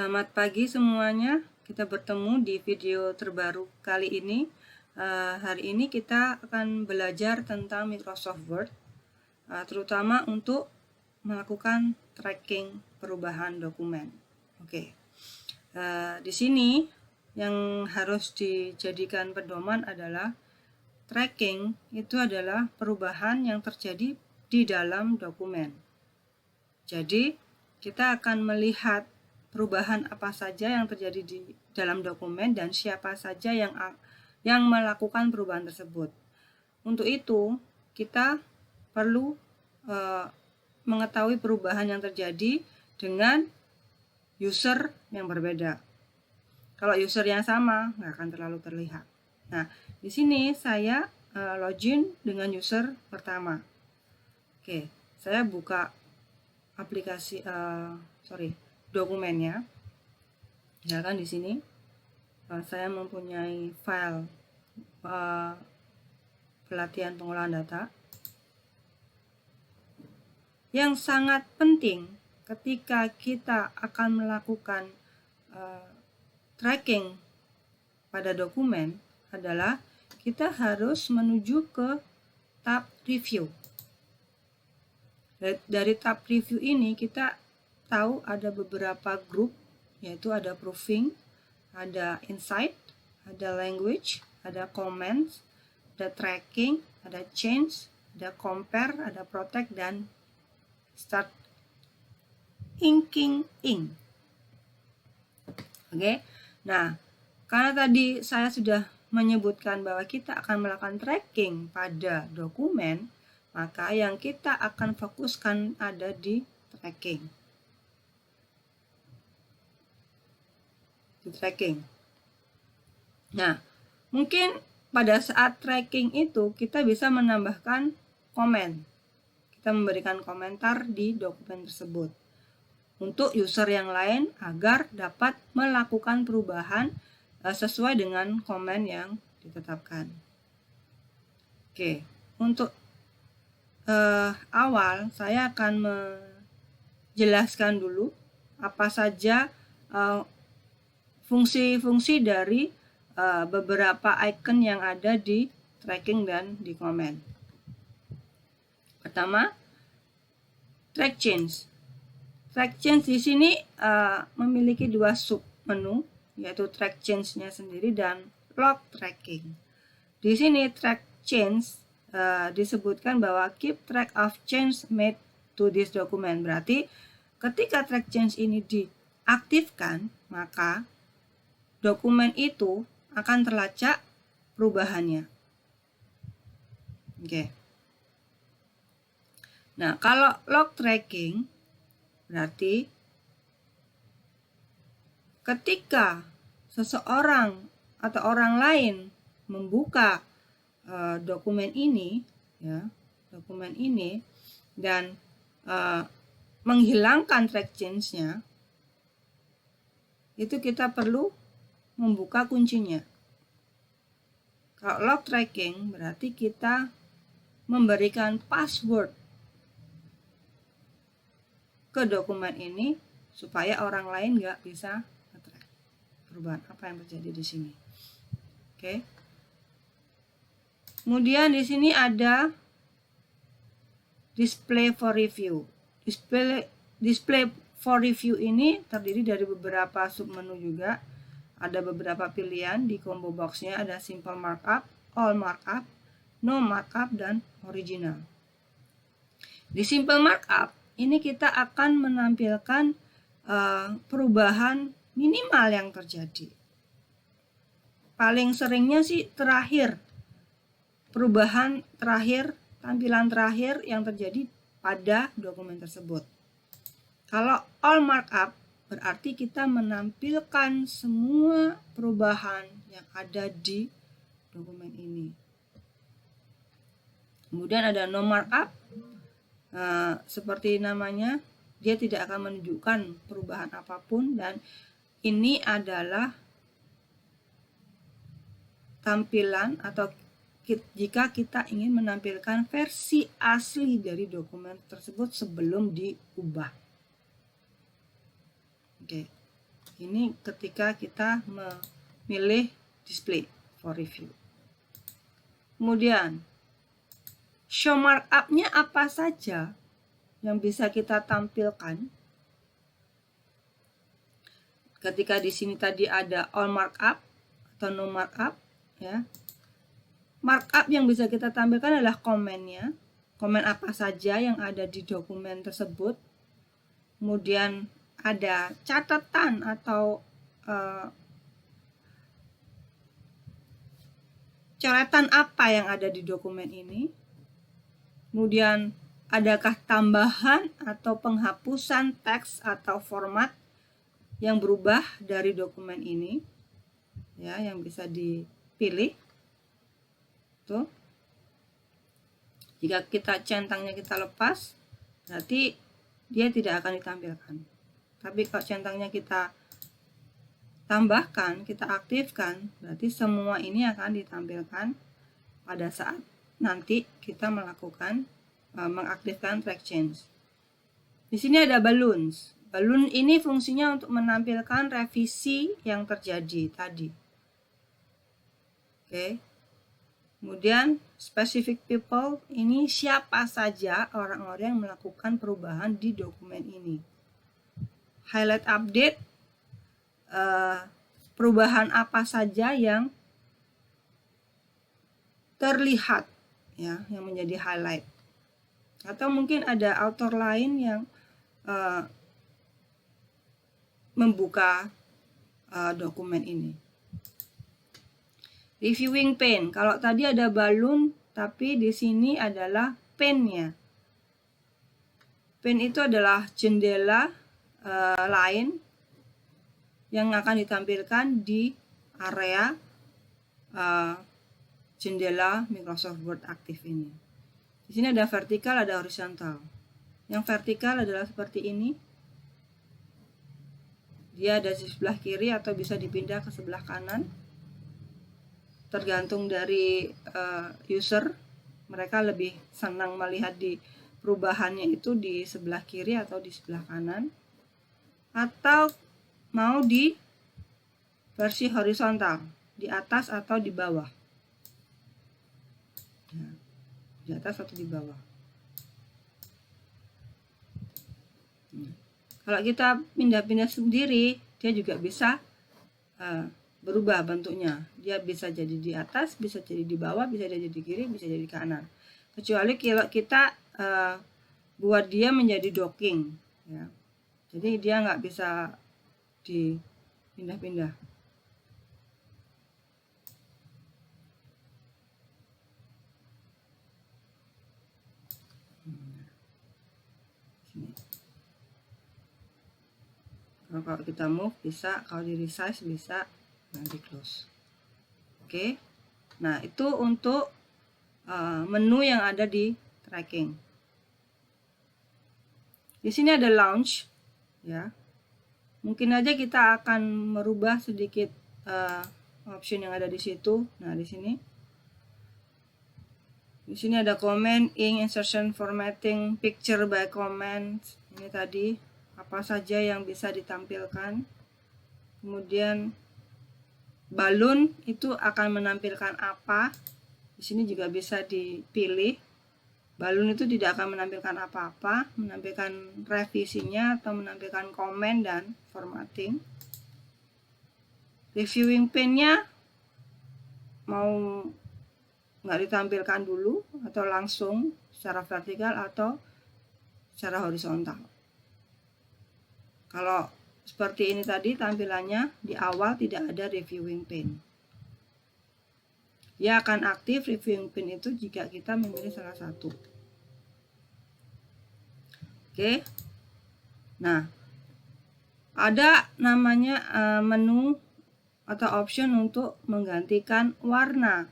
Selamat pagi semuanya, kita bertemu di video terbaru kali ini. Hari ini kita akan belajar tentang Microsoft Word, terutama untuk melakukan tracking perubahan dokumen. Oke, di sini yang harus dijadikan pedoman adalah tracking itu adalah perubahan yang terjadi di dalam dokumen. Jadi, kita akan melihat perubahan apa saja yang terjadi di dalam dokumen dan siapa saja yang melakukan perubahan tersebut. Untuk itu, kita perlu mengetahui perubahan yang terjadi dengan user yang berbeda. Kalau user yang sama, nggak akan terlalu terlihat. Nah, di sini saya login dengan user pertama. Oke, saya buka aplikasi dokumennya. Misalkan di sini saya mempunyai file pelatihan pengolahan data. Yang sangat penting ketika kita akan melakukan tracking pada dokumen adalah kita harus menuju ke tab review. Dari tab review ini kita tahu ada beberapa grup, yaitu ada proofing, ada insight, ada language, ada comments, ada tracking, ada change, ada compare, ada protect, dan start inking ink. Oke, nah karena tadi saya sudah menyebutkan bahwa kita akan melakukan tracking pada dokumen, maka yang kita akan fokuskan ada di tracking. Nah, mungkin pada saat tracking itu kita bisa menambahkan komen. Kita memberikan komentar di dokumen tersebut untuk user yang lain agar dapat melakukan perubahan sesuai dengan komen yang ditetapkan. Oke, untuk awal saya akan menjelaskan dulu apa saja fungsi-fungsi dari beberapa icon yang ada di tracking dan di komen. Pertama, track change. Track change di sini memiliki dua sub menu, yaitu track change-nya sendiri dan log tracking. Di sini track change disebutkan bahwa keep track of change made to this document. Berarti ketika track change ini diaktifkan, maka dokumen itu akan terlacak perubahannya. Oke. Nah, kalau log tracking berarti ketika seseorang atau orang lain membuka dokumen ini, dan menghilangkan track change-nya, itu kita perlu membuka kuncinya. Kalau log tracking berarti kita memberikan password ke dokumen ini supaya orang lain nggak bisa nge-track perubahan apa yang terjadi di sini. Oke. Kemudian di sini ada display for review. Display for review ini terdiri dari beberapa submenu juga. Ada beberapa pilihan di combo box-nya, ada simple markup, all markup, no markup, dan original. Di simple markup ini kita akan menampilkan perubahan minimal yang terjadi. Paling seringnya sih terakhir, perubahan terakhir, tampilan terakhir yang terjadi pada dokumen tersebut. Kalau all markup berarti kita menampilkan semua perubahan yang ada di dokumen ini. Kemudian ada no markup, seperti namanya, dia tidak akan menunjukkan perubahan apapun, dan ini adalah tampilan atau jika kita ingin menampilkan versi asli dari dokumen tersebut sebelum diubah. Oke. Ini ketika kita memilih display for review. Kemudian show markup-nya apa saja yang bisa kita tampilkan. Ketika di sini tadi ada all markup atau no markup, ya. Markup yang bisa kita tampilkan adalah komennya, komen apa saja yang ada di dokumen tersebut. Kemudian ada catatan atau coretan apa yang ada di dokumen ini. Kemudian adakah tambahan atau penghapusan teks atau format yang berubah dari dokumen ini, ya, yang bisa dipilih. Tuh. Jika kita centangnya kita lepas, berarti dia tidak akan ditampilkan. Tapi kalau centangnya kita tambahkan, kita aktifkan, berarti semua ini akan ditampilkan pada saat nanti kita melakukan mengaktifkan track change. Di sini ada balloons. Balloon ini fungsinya untuk menampilkan revisi yang terjadi tadi. Oke. Kemudian specific people, ini siapa saja orang-orang yang melakukan perubahan di dokumen ini. Highlight update, perubahan apa saja yang terlihat, ya, yang menjadi highlight. Atau mungkin ada author lain yang membuka dokumen ini. Reviewing pane, kalau tadi ada balloon, tapi di sini adalah pane-nya. Pane itu adalah jendela lain yang akan ditampilkan di area jendela Microsoft Word aktif ini. Di sini ada vertikal, ada horizontal. Yang vertikal adalah seperti ini. Dia ada di sebelah kiri atau bisa dipindah ke sebelah kanan. Tergantung dari user. Mereka lebih senang melihat di perubahannya itu di sebelah kiri atau di sebelah kanan. Atau mau di versi horizontal, di atas atau di bawah. Nah, di atas atau di bawah. Kalau kita pindah-pindah sendiri, dia juga bisa berubah bentuknya. Dia bisa jadi di atas, bisa jadi di bawah, bisa jadi di kiri, bisa jadi di kanan. Kecuali kalau kita buat dia menjadi docking, ya. Jadi dia nggak bisa dipindah-pindah. Kalau kita move bisa, kalau di resize bisa, nanti close. Oke. Nah, itu untuk menu yang ada di tracking. Di sini ada launch, ya. Mungkin aja kita akan merubah sedikit option yang ada di situ. Nah, di sini. Di sini ada comment, ink, insertion, formatting, picture by comment. Ini tadi apa saja yang bisa ditampilkan. Kemudian balloon itu akan menampilkan apa. Di sini juga bisa dipilih. Balloon itu tidak akan menampilkan apa-apa, menampilkan revisinya atau menampilkan komen dan formatting. Reviewing pane-nya mau nggak ditampilkan dulu atau langsung secara vertikal atau secara horizontal. Kalau seperti ini tadi tampilannya, di awal tidak ada reviewing pane. Dia akan aktif reviewing pane itu jika kita memilih salah satu. Oke. Nah, ada namanya menu atau option untuk menggantikan warna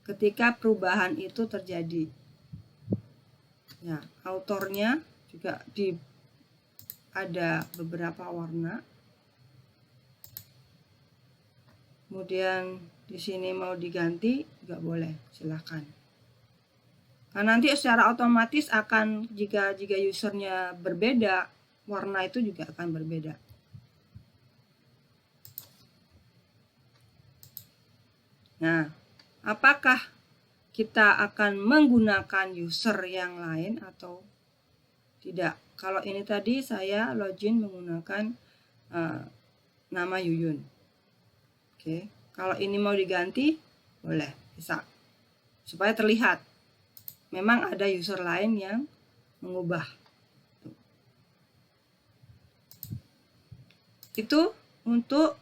ketika perubahan itu terjadi. Ya, autornya juga ada beberapa warna. Kemudian di sini mau diganti juga boleh, silahkan. Nah, nanti secara otomatis akan jika usernya berbeda, warna itu juga akan berbeda. Nah, apakah kita akan menggunakan user yang lain atau tidak? Kalau ini tadi saya login menggunakan nama Yuyun. Oke, kalau ini mau diganti, boleh, bisa. Supaya terlihat memang ada user lain yang mengubah. Itu untuk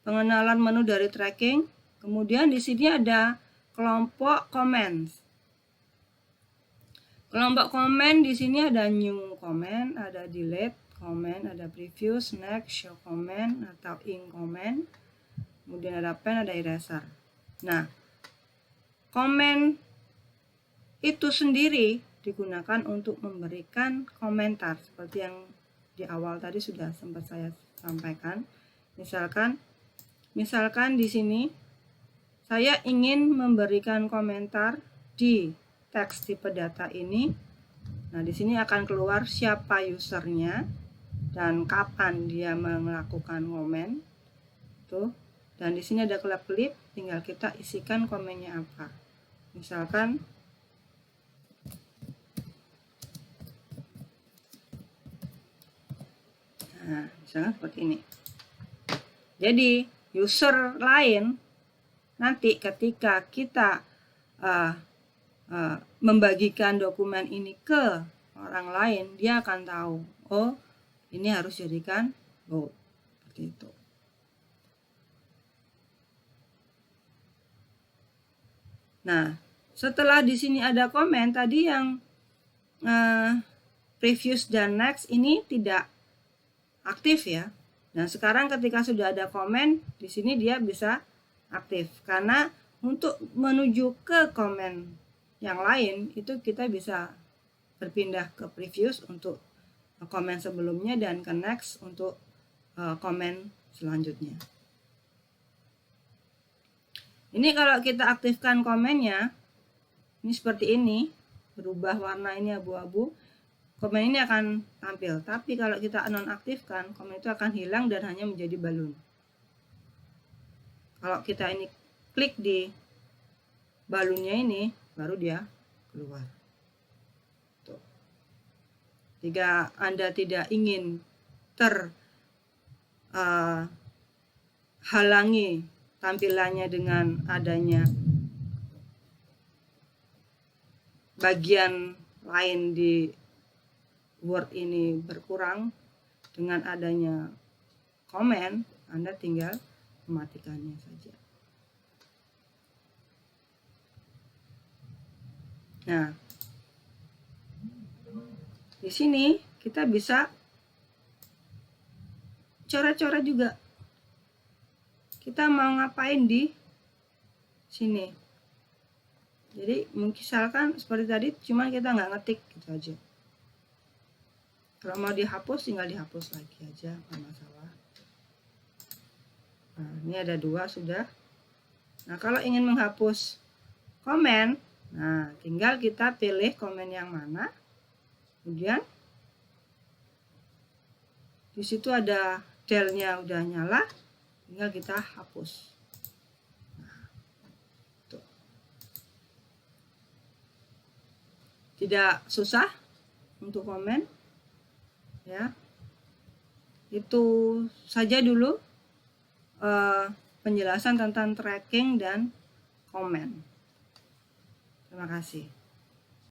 pengenalan menu dari tracking. Kemudian di sini ada kelompok comments. Kelompok komen di sini ada new comment, ada delete comment, ada preview, next, show comment atau in comment. Kemudian ada pen, ada eraser. Nah, komen itu sendiri digunakan untuk memberikan komentar seperti yang di awal tadi sudah sempat saya sampaikan. Misalkan di sini saya ingin memberikan komentar di teks tipe data ini. Nah, di sini akan keluar siapa usernya dan kapan dia melakukan komen. Tuh. Dan di sini ada klip-klip, tinggal kita isikan komennya apa. Misalkan seperti ini. Jadi, user lain nanti ketika kita membagikan dokumen ini ke orang lain, dia akan tahu, oh ini harus jadikan bold, seperti itu. Nah, setelah di sini ada komen tadi yang previous dan next ini tidak aktif ya. Nah, sekarang ketika sudah ada komen di sini dia bisa aktif, karena untuk menuju ke komen yang lain itu kita bisa berpindah ke previous untuk komen sebelumnya dan ke next untuk komen selanjutnya. Ini kalau kita aktifkan komennya, ini seperti ini, berubah warna ini abu-abu, komen ini akan tampil. Tapi kalau kita nonaktifkan, komen itu akan hilang dan hanya menjadi balon. Kalau kita ini klik di balonnya ini, baru dia keluar. Tuh. Jika Anda tidak ingin terhalangi tampilannya dengan adanya bagian lain di Word ini berkurang dengan adanya komen, Anda tinggal mematikannya saja. Nah, di sini kita bisa coret-coret juga. Kita mau ngapain di sini? Jadi misalkan seperti tadi, cuma kita nggak ngetik gitu aja. Kalau mau dihapus, tinggal dihapus lagi aja, nggak masalah. Nah, ini ada 2 sudah. Nah, kalau ingin menghapus komen, nah tinggal kita pilih komen yang mana. Kemudian di situ ada delnya udah nyala, tinggal kita hapus. Nah, tuh. Tidak susah untuk komen. Ya, itu saja dulu penjelasan tentang tracking dan komen. Terima kasih.